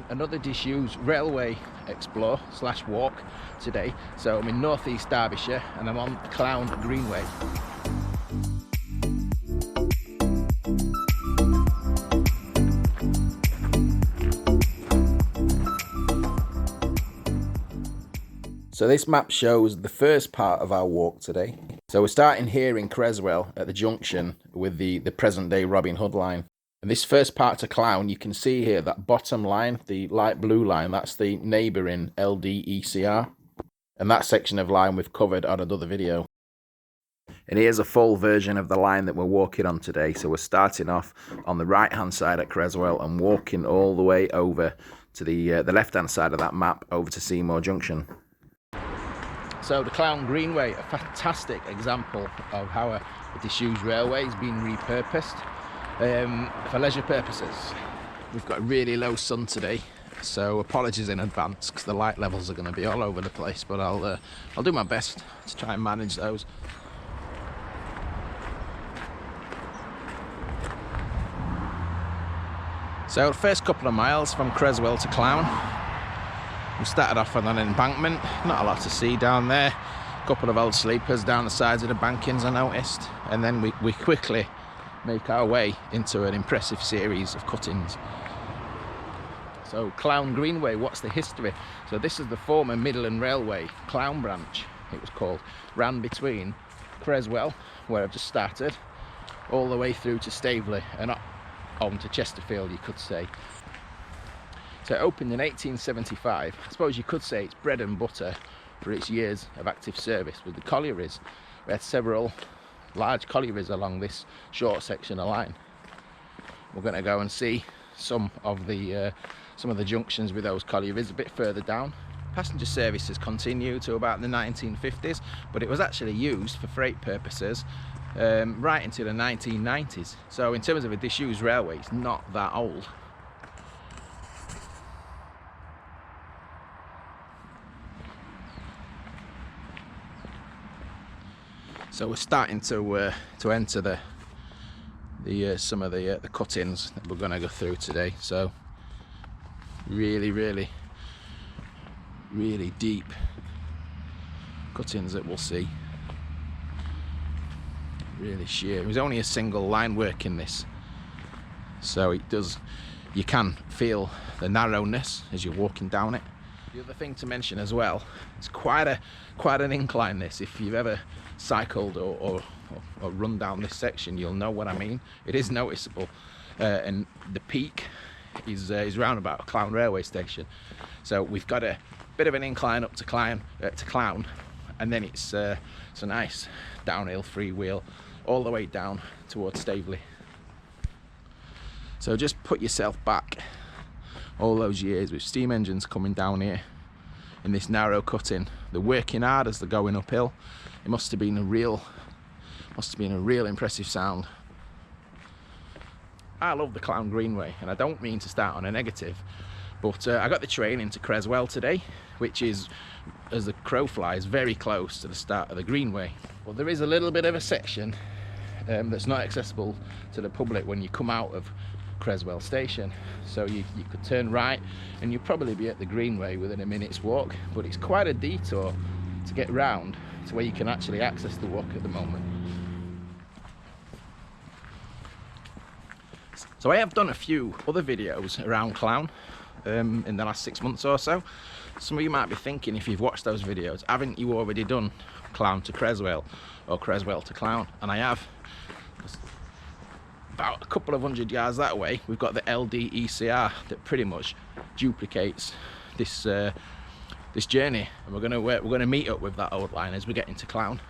another disused railway explore / walk today. So I'm in northeast Derbyshire and I'm on Clowne Greenway. So this map shows the first part of our walk today. So we're starting here in Creswell at the junction with the present day Robin Hood line. And this first part to Clowne, you can see here that bottom line, the light blue line, that's the neighbouring LDECR. And that section of line we've covered on another video. And here's a full version of the line that we're walking on today. So we're starting off on the right hand side at Creswell and walking all the way over to the left hand side of that map over to Seymour Junction. So the Clowne Greenway, a fantastic example of how a disused railway has been repurposed for leisure purposes. We've got a really low sun today, so apologies in advance because the light levels are going to be all over the place, but I'll do my best to try and manage those. So the first couple of miles from Creswell to Clowne. We started off on an embankment, not a lot to see down there. A couple of old sleepers down the sides of the bankings I noticed. And then we quickly make our way into an impressive series of cuttings. So Clowne Greenway, what's the history? So this is the former Midland Railway, Clowne Branch it was called. Ran between Creswell, where I've just started, all the way through to Staveley and on to Chesterfield, you could say. So it opened in 1875. I suppose you could say it's bread and butter for its years of active service with the collieries. We had several large collieries along this short section of line. We're going to go and see some of the junctions with those collieries a bit further down. Passenger services continued to about the 1950s, but it was actually used for freight purposes right into the 1990s. So in terms of a disused railway, it's not that old. So we're starting to enter some of the cuttings that we're going to go through today. So really deep cuttings that we'll see. Really sheer. There's only a single line work in this, so you can feel the narrowness as you're walking down it. The other thing to mention as well, it's quite an incline this. If you've ever cycled or run down this section, you'll know what I mean. It is noticeable, and the peak is round about Clowne railway station. So we've got a bit of an incline up to Clowne, and then it's a nice downhill freewheel all the way down towards Staveley. So just put yourself back all those years with steam engines coming down here in this narrow cutting. They're working hard as they're going uphill. It must have been a real impressive sound. I love the Clowne Greenway, and I don't mean to start on a negative, but I got the train into Creswell today, which is, as the crow flies, very close to the start of the Greenway. Well, there is a little bit of a section that's not accessible to the public when you come out of Creswell Station. So you could turn right and you'd probably be at the Greenway within a minute's walk, but it's quite a detour to get round to where you can actually access the walk at the moment. So I have done a few other videos around Clowne in the last 6 months or so. Some of you might be thinking, if you've watched those videos, haven't you already done Clowne to Creswell or Creswell to Clowne? And I have. About a couple of 100 yards that way, we've got the LDECR that pretty much duplicates this journey, and we're going to meet up with that old line as we get into Clowne.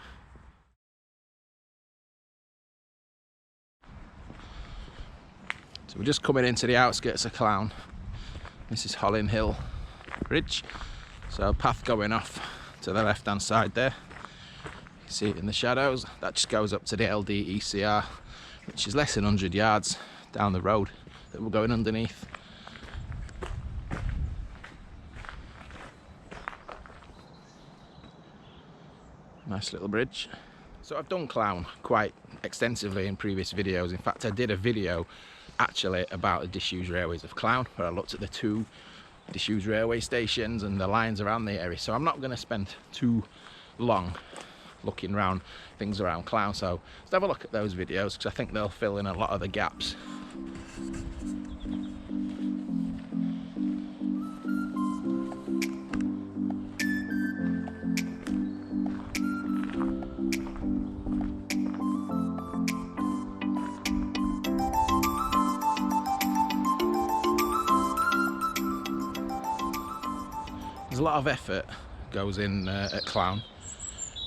So we're just coming into the outskirts of Clowne. This is Holland Hill Bridge. So path going off to the left hand side there. You see it in the shadows. That just goes up to the LDECR, which is less than 100 yards down the road that we're going underneath. Nice little bridge. So I've done Clowne quite extensively in previous videos. In fact, I did a video actually about the disused railways of Clowne, where I looked at the two disused railway stations and the lines around the area, so I'm not going to spend too long looking around things around Clowne. So let's have a look at those videos, because I think they'll fill in a lot of the gaps. There's a lot of effort goes in at Clowne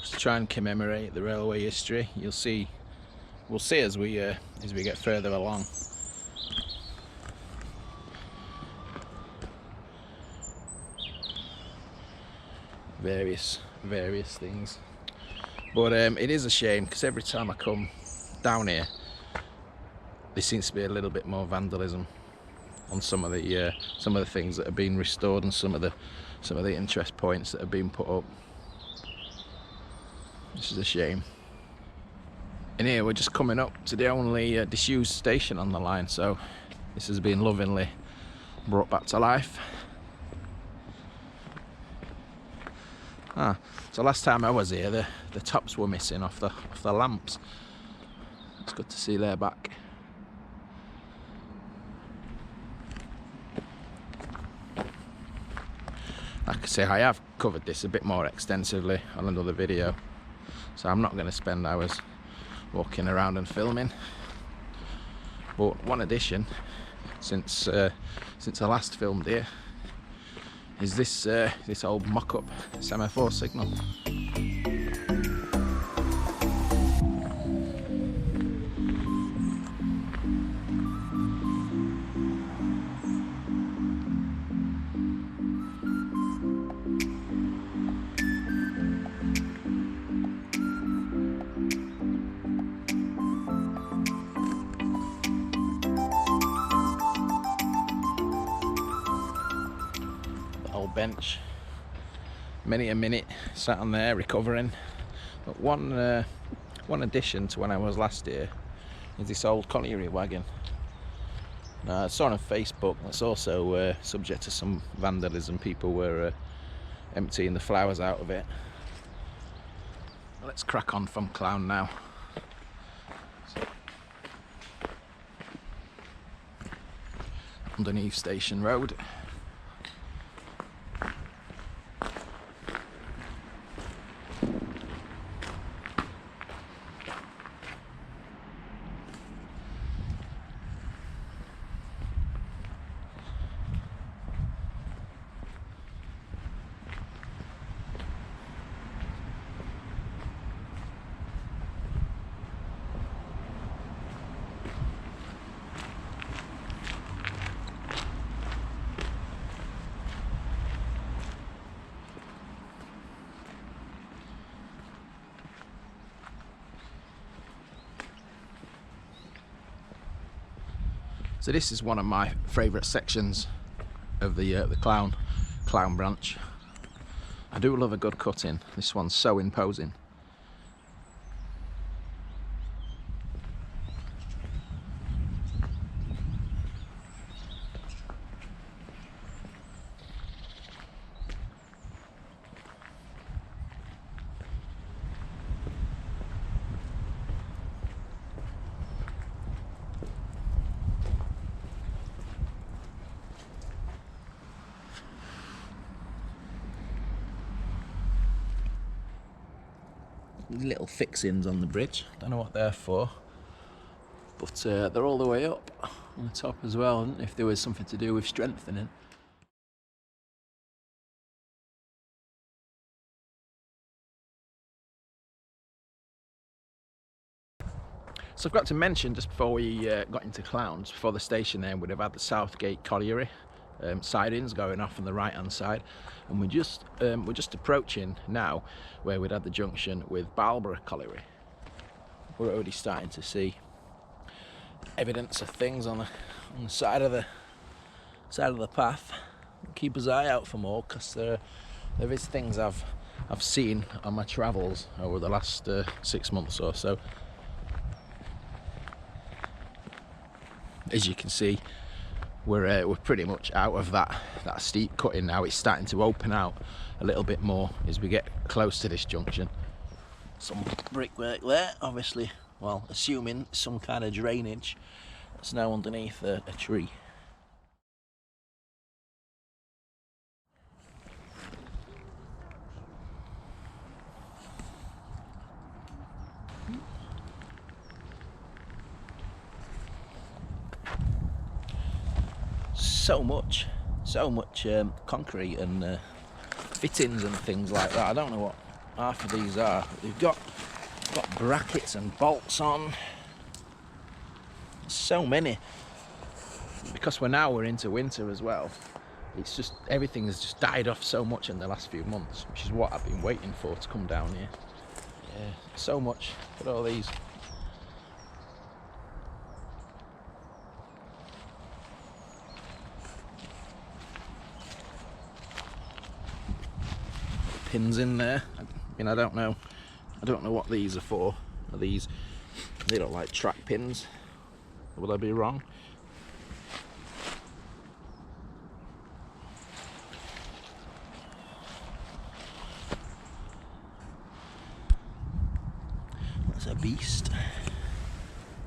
just to try and commemorate the railway history. We'll see as we get further along. Various things, but it is a shame, because every time I come down here, there seems to be a little bit more vandalism on some of the things that have been restored, and some of the interest points that have been put up. This is a shame. And here we're just coming up to the only disused station on the line, so this has been lovingly brought back to life. So last time I was here, the tops were missing off the lamps. It's good to see they're back. Like I say, I have covered this a bit more extensively on another video, so I'm not going to spend hours walking around and filming. But one addition since I last filmed here is this old mock-up semaphore signal. Bench, many a minute sat on there recovering. But one addition to when I was last here is this old colliery wagon. Now, I saw on Facebook that's also subject to some vandalism. People were emptying the flowers out of it. Let's crack on from Clowne now. Underneath Station Road. So this is one of my favourite sections of the Clowne Branch. I do love a good cutting. This one's so imposing. Little fixings on the bridge, don't know what they're for, but they're all the way up on the top as well, and if there was something to do with strengthening. So I've got to mention, just before we got into Clowne, just before the station there, we'd have had the Southgate Colliery sidings going off on the right hand side, and we're just approaching now where we'd had the junction with Barlborough Colliery. We're already starting to see evidence of things on the side of the path. Keep his eye out for more, because there is things I've seen on my travels over the last 6 months or so. As you can see, we're pretty much out of that steep cutting now. It's starting to open out a little bit more as we get close to this junction. Some brickwork there, obviously, well, assuming some kind of drainage. It's now underneath a tree. So much concrete and fittings and things like that. I don't know what half of these are. They've got brackets and bolts on. So many. Because we're into winter as well. It's just everything has just died off so much in the last few months, which is what I've been waiting for to come down here. Yeah, so much. Look at all these. Pins in there. I mean, I don't know what these are for. Are these? They look like track pins. Will I be wrong? That's a beast.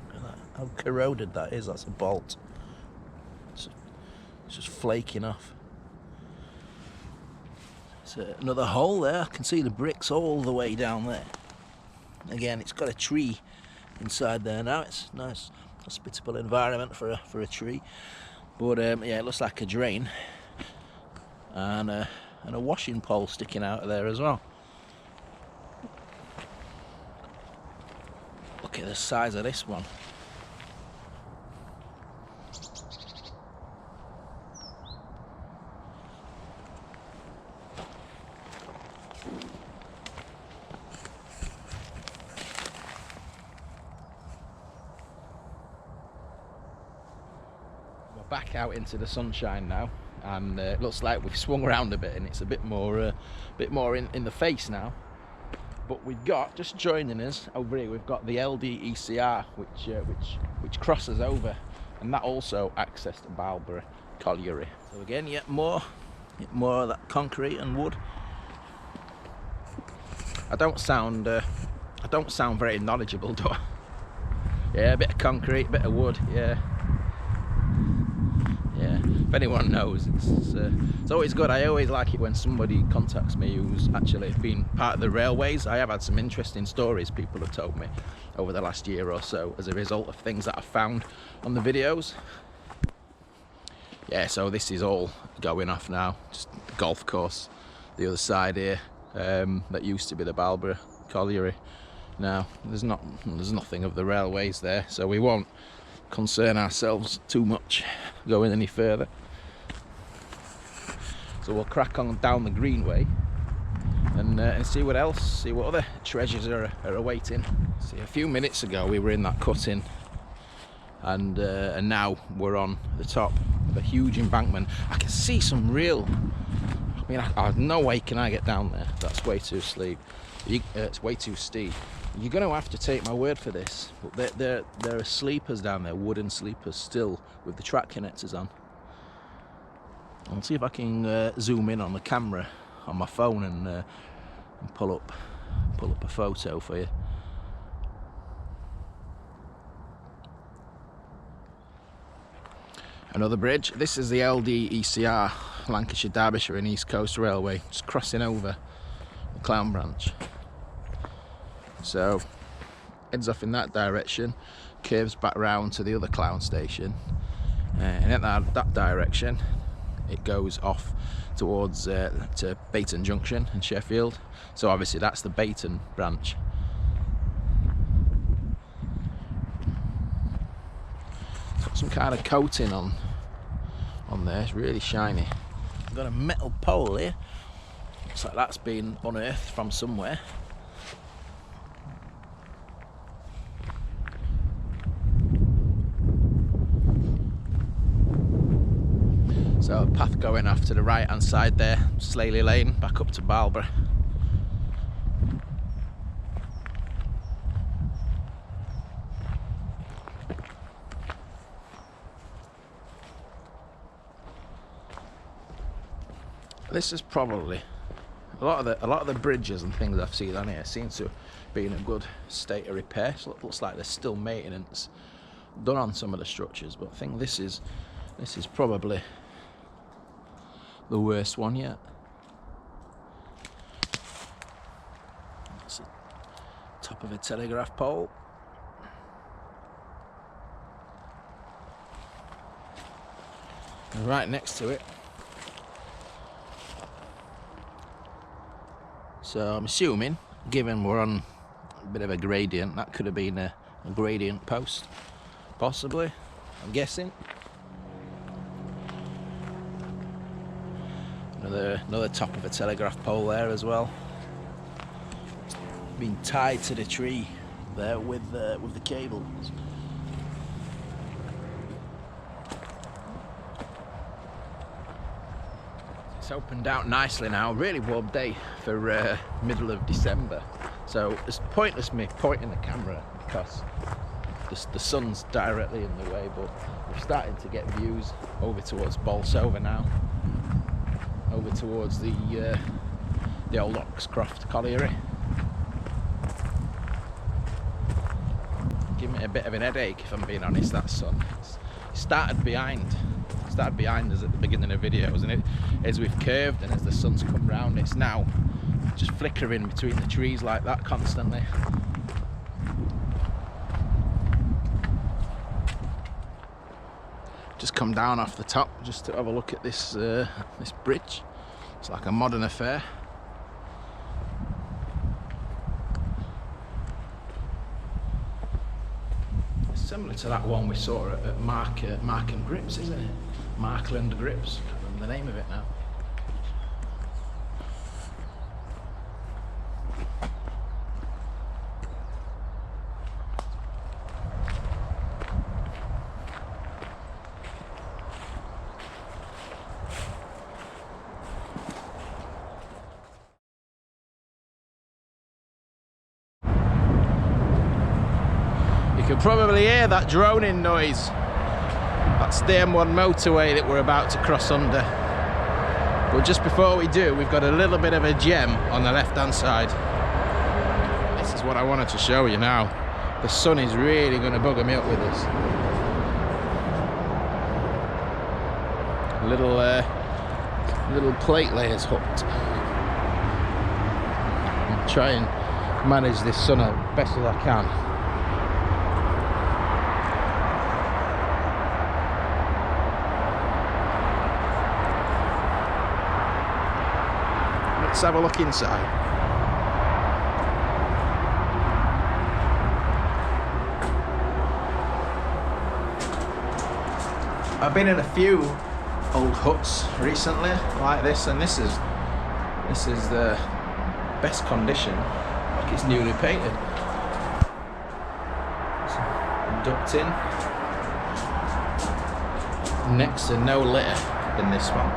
Look at that. How corroded that is. That's a bolt. It's just flaking off. Another hole there. I can see the bricks all the way down there. Again, it's got a tree inside there now. It's a nice hospitable environment for a tree. But yeah, it looks like a drain and a washing pole sticking out of there as well. Look at the size of this one. Back out into the sunshine now, and it looks like we've swung around a bit and it's a bit more in the face now. But we've got, just joining us over here, we've got the LDECR which crosses over, and that also accessed Barlborough Colliery. So again, yet more of that concrete and wood. I don't sound very knowledgeable, do I? Yeah, a bit of concrete, a bit of wood, yeah. Yeah, if anyone knows, it's always good. I always like it when somebody contacts me who's actually been part of the railways. I have had some interesting stories people have told me over the last year or so as a result of things that I've found on the videos. Yeah, so this is all going off now. Just the golf course, the other side here, that used to be the Barlborough Colliery. Now there's nothing of the railways there, so we won't concern ourselves too much going any further. So we'll crack on down the Greenway and see what other treasures are awaiting. See, a few minutes ago we were in that cutting, and now we're on the top of a huge embankment. I can see some real, I mean, no way can I get down there. That's way too steep. It's way too steep. You're going to have to take my word for this, but there are sleepers down there, wooden sleepers still with the track connectors on. I'll see if I can zoom in on the camera on my phone and pull up a photo for you. Another bridge. This is the LDECR, Lancashire, Derbyshire and East Coast Railway, just crossing over the Clowne Branch. So heads off in that direction, curves back round to the other Clowne station, and in that direction it goes off towards to Bayton Junction in Sheffield. So obviously that's the Bayton branch. It's got some kind of coating on there. It's really shiny. I've got a metal pole here. Looks like that's been unearthed from somewhere. So path going off to the right hand side there, Staveley Lane, back up to Barlborough. This is probably a lot of the bridges and things I've seen on here seem to be in a good state of repair. So it looks like there's still maintenance done on some of the structures, but I think this is probably the worst one yet. That's the top of a telegraph pole. And right next to it, so I'm assuming, given we're on a bit of a gradient, that could have been a gradient post, possibly, I'm guessing. Another top of a telegraph pole there as well. It's been tied to the tree there with the cables. It's opened out nicely now. Really warm day for middle of December. So it's pointless me pointing the camera because the sun's directly in the way, but we're starting to get views over towards Bolsover now. Over towards the old Oxcroft Colliery. Give me a bit of an headache if I'm being honest, that sun. It started behind us at the beginning of the video, wasn't it? As we've curved and as the sun's come round, it's now just flickering between the trees like that constantly. Just come down off the top just to have a look at this this bridge. It's like a modern affair. It's similar to that one we saw at Mark and Grips, isn't it? Markland Grips. I can't remember the name of it now. You can probably hear that droning noise. That's the M1 motorway that we're about to cross under. But just before we do, we've got a little bit of a gem on the left hand side. This is what I wanted to show you now. The sun is really going to bugger me up with this. Little plate layers hooked. I'll try and manage this sun as best as I can. Let's have a look inside. I've been in a few old huts recently like this, and this is the best condition, like it's newly painted. Ducting, next to no litter in this one.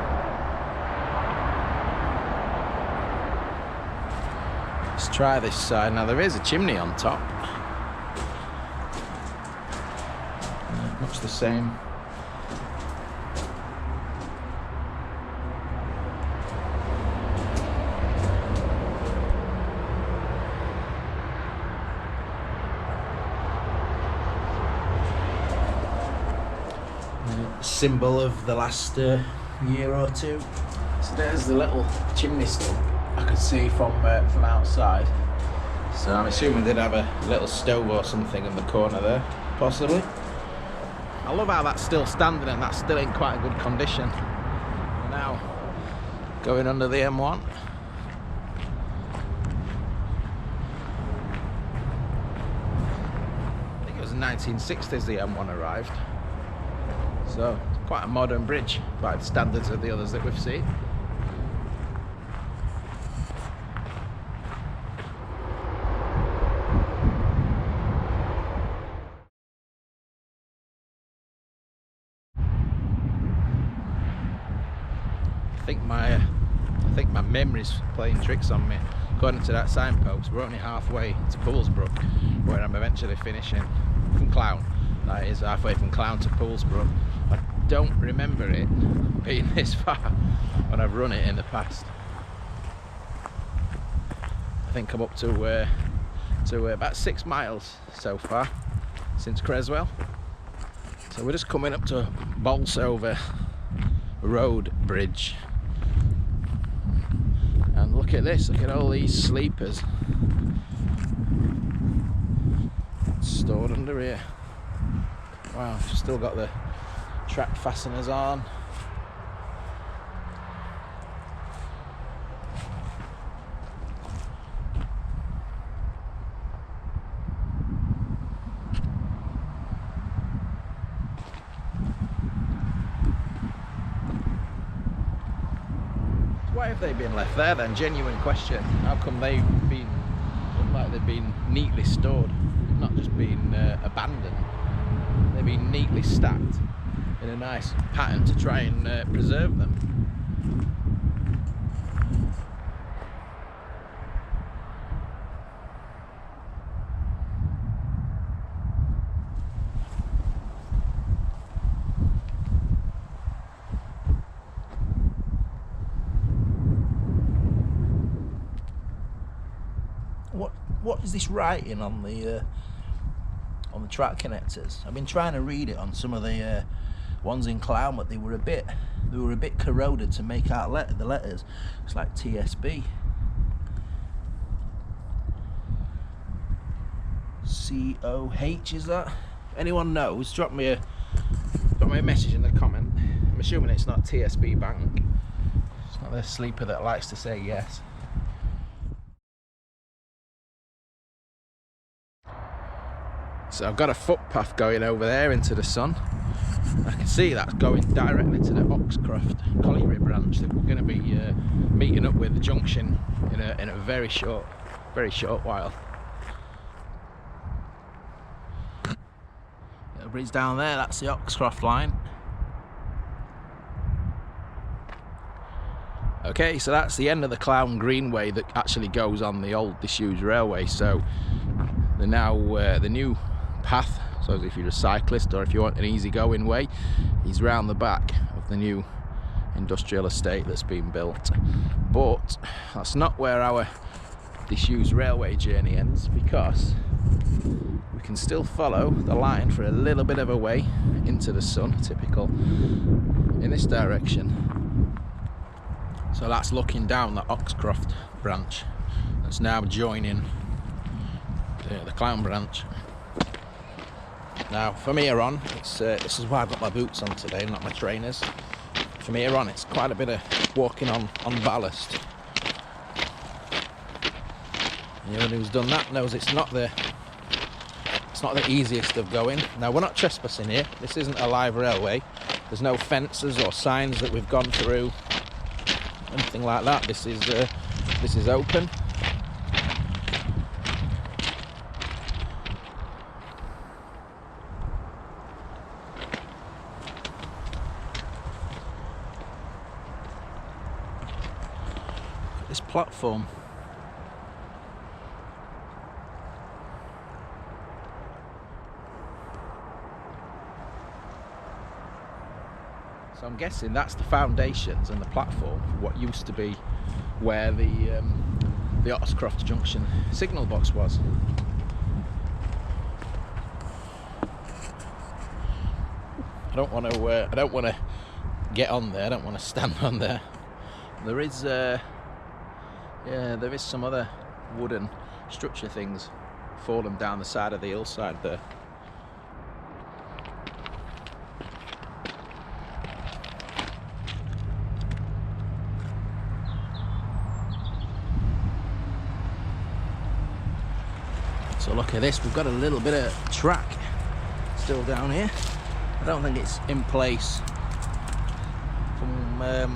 Let's try this side. Now there is a chimney on top, much the same. Symbol of the last year or two. So there's the little chimney stump I could see from outside. So I'm assuming they'd have a little stove or something in the corner there, possibly. I love how that's still standing and that's still in quite a good condition. We're now going under the M1. I think it was in the 1960s the M1 arrived. So, it's quite a modern bridge by the standards of the others that we've seen. I think my memory's playing tricks on me. According to that signpost, we're only halfway to Poolsbrook, where I'm eventually finishing from Clowne. That is halfway from Clowne to Poolsbrook. don't remember it being this far when I've run it in the past. I think I'm up to about 6 miles so far since Creswell. So we're just coming up to Bolsover Road Bridge. And look at this, look at all these sleepers stored under here. Wow, still got the track fasteners on. Why have they been left there then? Genuine question. How come they've been, look like they've been neatly stored, not just been abandoned? They've been neatly stacked in a nice pattern to try and preserve them. What is this writing on the track connectors? I've been trying to read it on some of the ones in Clowne, but they were a bit corroded to make out the letters. It's like TSB, COH. Is that? Anyone knows? Drop me a message in the comment. I'm assuming it's not TSB Bank. It's not the sleeper that likes to say yes. So I've got a footpath going over there into the sun. I can see that's going directly to the Oxcroft Colliery branch that we're going to be meeting up with the junction in a very short while. Little bridge down there, that's the Oxcroft line. Okay, so that's the end of the Clowne Greenway that actually goes on the old disused railway. So the new path, so if you're a cyclist or if you want an easy-going way, is round the back of the new industrial estate that's been built. But that's not where our disused railway journey ends, because we can still follow the line for a little bit of a way into the sun, typical, in this direction. So that's looking down the Oxcroft branch that's now joining the Clowne Branch. Now from here on, this is why I've got my boots on today, not my trainers. From here on, it's quite a bit of walking on ballast. Anyone who's done that knows it's not the easiest of going. Now we're not trespassing here. This isn't a live railway. There's no fences or signs that we've gone through, anything like that. This is open. This platform. So I'm guessing that's the foundations and the platform for what used to be where the Oxcroft Junction signal box was. I don't want to get on there. I don't want to stand on there. There is there is some other wooden structure things falling down the side of the hillside there. So look at this, we've got a little bit of track still down here. I don't think it's in place from the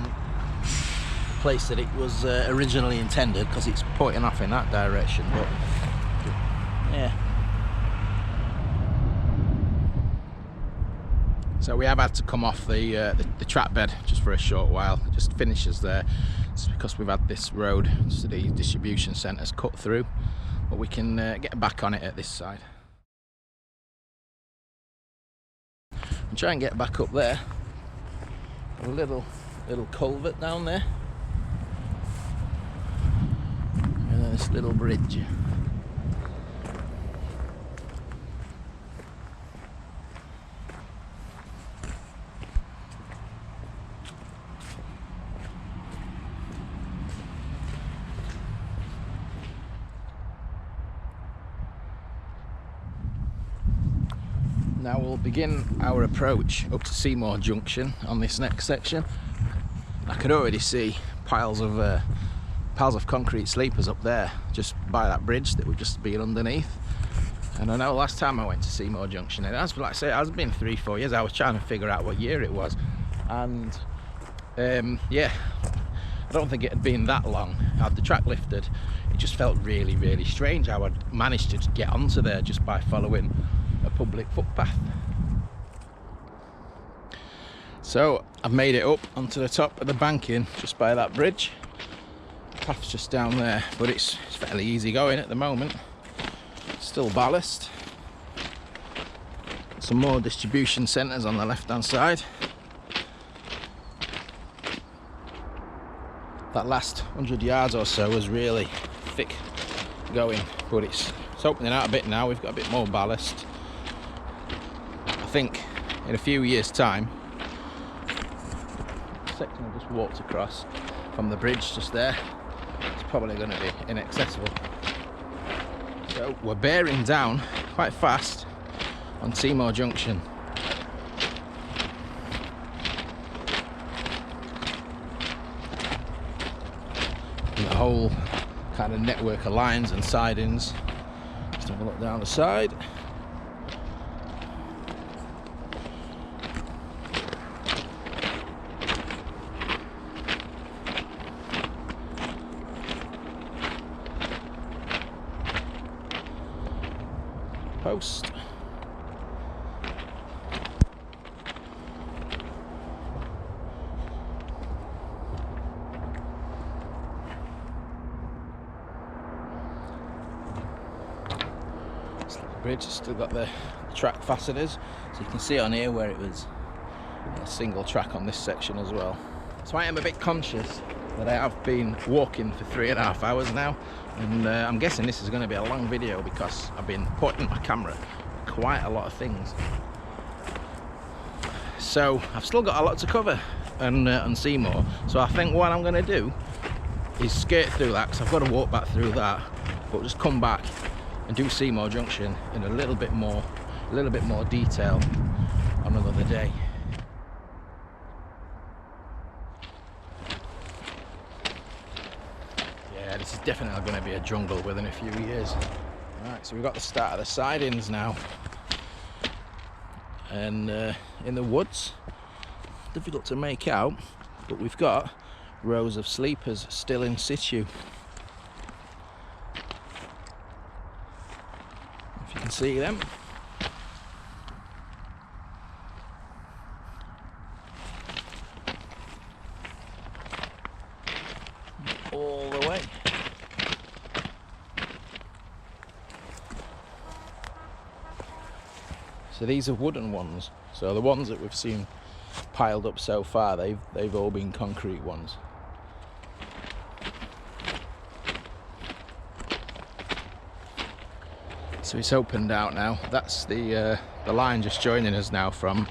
place that it was originally intended, because it's pointing off in that direction, but yeah. So we have had to come off the track bed just for a short while. It just finishes there. It's because we've had this road to the distribution centres cut through, but we can get back on it at this side. And try and get back up there a little culvert down there, and then this little bridge. Now we'll begin our approach up to Seymour Junction on this next section. I can already see piles of concrete sleepers up there just by that bridge that we've just been underneath. And I know last time I went to Seymour Junction, and as like I say, it has been 3-4 years. I was trying to figure out what year it was, and yeah, I don't think it had been that long. I had the track lifted. It just felt really strange how I'd managed to get onto there just by following a public footpath. So I've made it up onto the top of the banking just by that bridge. Path's just down there, but it's fairly easy going at the moment. Still ballast. Some more distribution centres on the left hand side. That last 100 yards or so was really thick going, but it's opening out a bit now. We've got a bit more ballast. I think in a few years' time, the section I just walked across from the bridge just there, it's probably going to be inaccessible. So we're bearing down quite fast on Seymour Junction. And the whole kind of network of lines and sidings. Just have a look down the side. Post. Bridge has still got the track fasteners, so you can see on here where it was a single track on this section as well. So I am a bit conscious that I have been walking for 3.5 hours now, and I'm guessing this is going to be a long video because I've been pointing my camera at quite a lot of things. So I've still got a lot to cover on Seymour, so I think what I'm going to do is skate through that because I've got to walk back through that, but just come back and do Seymour Junction in a little bit more detail on another day. Yeah, this is definitely going to be a jungle within a few years. Right, so we've got the start of the sidings now, and in the woods, difficult to make out, but we've got rows of sleepers still in situ. If you can see them. All the way. So these are wooden ones. So the ones that we've seen piled up so far, they've all been concrete ones. So it's opened out now. That's the line just joining us now from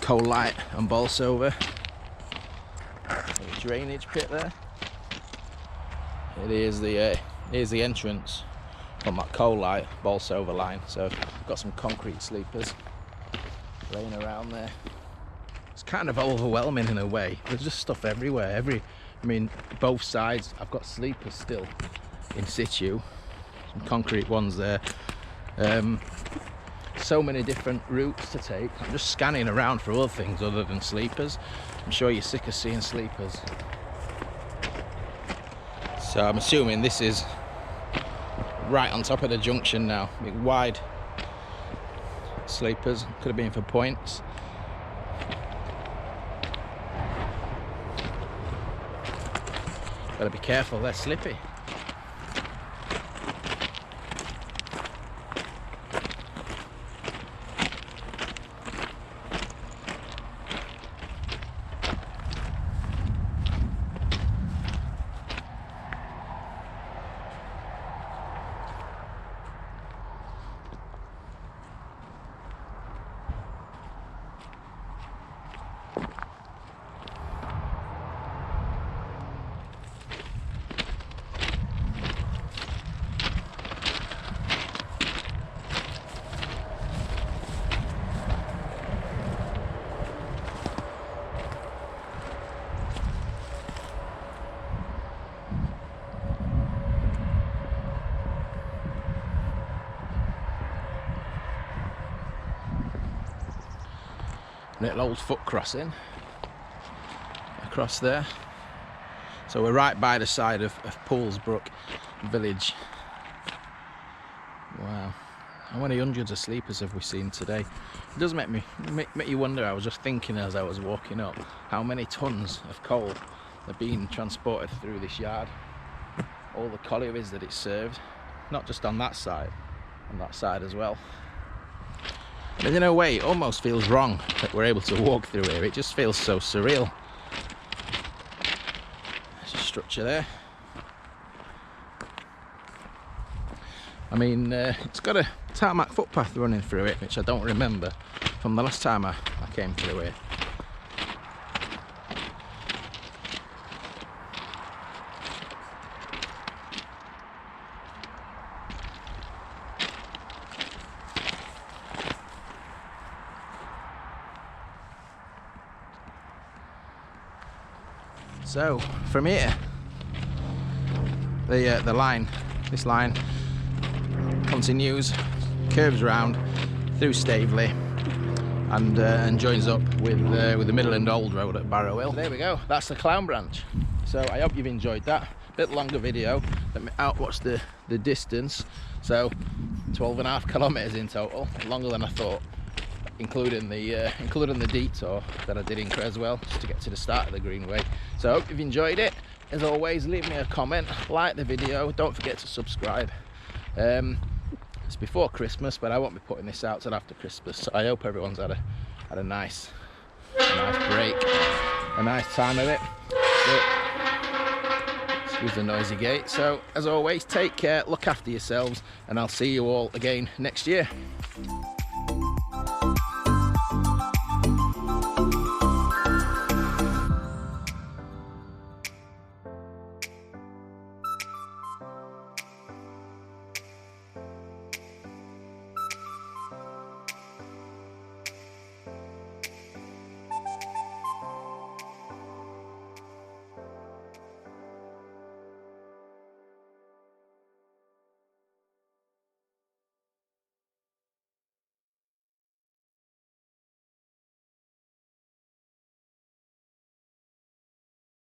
Coal Light and Bolsover. A drainage pit there. Here's the entrance from that Coal Light Bolsover line. So I've got some concrete sleepers laying around there. It's kind of overwhelming in a way. There's just stuff everywhere. I mean, both sides. I've got sleepers still in situ. Some concrete ones there. So many different routes to take. I'm just scanning around for other things other than sleepers. I'm sure you're sick of seeing sleepers. So I'm assuming this is right on top of the junction now. Big wide sleepers. Could have been for points. Gotta be careful, they're slippy. little old foot crossing across there. So we're right by the side of Poolsbrook village. Wow, how many hundreds of sleepers have we seen today? It does make you wonder. I was just thinking as I was walking up, how many tons of coal are being transported through this yard. All the collieries that it served, not just on that side as well. But in a way, it almost feels wrong that we're able to walk through here. It just feels so surreal. There's a structure there. I mean, it's got a tarmac footpath running through it, which I don't remember from the last time I came through here. So from here, the line, this line continues, curves round through Staveley, and joins up with the Midland Old Road at Barrow Hill. So there we go. That's the Clowne Branch. So I hope you've enjoyed that. Bit longer video. Let me outwatch the distance. So 12.5 kilometres in total, longer than I thought, including the detour that I did in Creswell just to get to the start of the Greenway. So I hope you've enjoyed it. As always, leave me a comment, like the video, don't forget to subscribe. It's before Christmas, but I won't be putting this out till after Christmas, so I hope everyone's had a nice break, a nice time of it. So, excuse the noisy gate. So as always, take care, look after yourselves, and I'll see you all again next year.